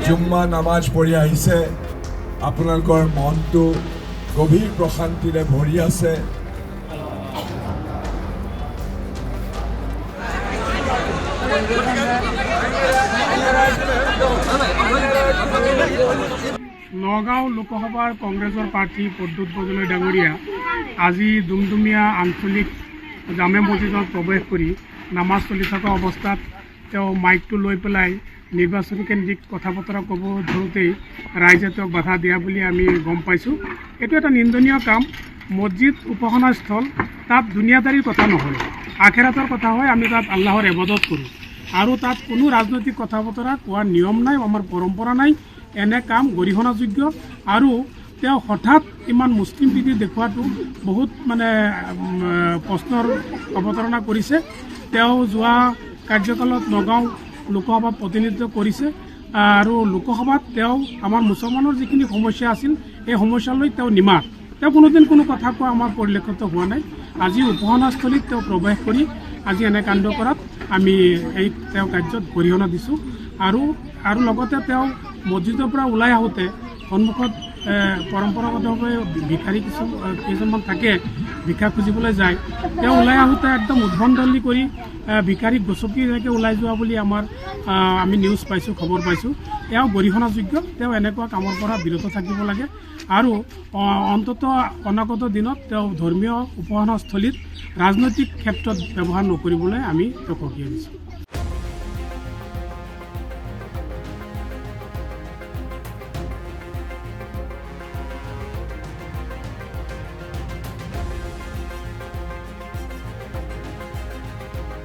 জুম্মা নামাজ পঢ়ি আহিছে, আপোনালোকৰ মনটো গভীৰ প্ৰশান্তিৰে ভৰি আছে। নগাঁও লোকসভাৰ কংগ্ৰেছৰ প্ৰাৰ্থী প্ৰদ্যুৎ বৰদলৈ ডাঙৰীয়া আজি ডুমডুমীয়া আঞ্চলিক জামে মছজিদত প্ৰৱেশ কৰি নামাজ চলি থকা অৱস্থাত তেওঁ মাইকটো লৈ পেলাই নিৰ্বাচনী কেন্দ্ৰিক কথা বতৰা ক'ব ধৰোঁতেই ৰাইজে তেওঁক বাধা দিয়া বুলি আমি গম পাইছোঁ। এইটো এটা নিন্দনীয় কাম। মছজিদ উপাসনা স্থল, তাত দুনিয়াদাৰীৰ কথা নহয়, আখেৰাতৰ কথা হয়। আমি তাত আল্লাহৰ ইবাদত কৰোঁ আৰু তাত কোনো ৰাজনৈতিক কথা বতৰা কোৱাৰ নিয়ম নাই, আমাৰ পৰম্পৰা নাই। এনে কাম গৰিহণাযোগ্য আৰু তেওঁ হঠাৎ ইমান মুছলিম প্ৰীতি দেখুৱাটো বহুত প্ৰশ্নৰ অৱতাৰণা কৰিছে। তেওঁ যোৱা কাৰ্যকালত নগাঁও লোকসভাত প্ৰতিনিধিত্ব কৰিছে আৰু লোকসভাত তেওঁ আমাৰ মুছলমানৰ যিখিনি সমস্যা আছিল এই সমস্যালৈ তেওঁ নিমাত। তেওঁ কোনোদিন কোনো কথা কোৱা আমাৰ পৰিলক্ষিত হোৱা নাই। আজি উপাসনাস্থলীত তেওঁ প্ৰৱেশ কৰি আজি এনে কাণ্ড কৰাত আমি তেওঁ কাৰ্যত গৰিহণা দিছোঁ আৰু লগতে তেওঁ মছজিদৰ পৰা ওলাই আহোঁতে সন্মুখত পৰম্পৰাগতভাৱে ভিক্ষাৰী কেইজনমান থাকে, ভিক্ষা খুজিবলৈ যায়। তেওঁ ওলাই আহোঁতে একদম উদ্ভণ্ডলি কৰি ভিক্ষাৰীক গচকি এনেকৈ ওলাই যোৱা বুলি আমি নিউজ পাইছোঁ, খবৰ পাইছোঁ। এয়াও গৰিহণাযোগ্য। তেওঁ এনেকুৱা কামৰ পৰা বিৰত থাকিব লাগে আৰু অন্ততঃ অনাগত দিনত তেওঁ ধৰ্মীয় উপাসনাস্থলীত ৰাজনৈতিক ক্ষেত্ৰত ব্যৱহাৰ নকৰিবলৈ আমি তেওঁক সকীয়াই দিছোঁ।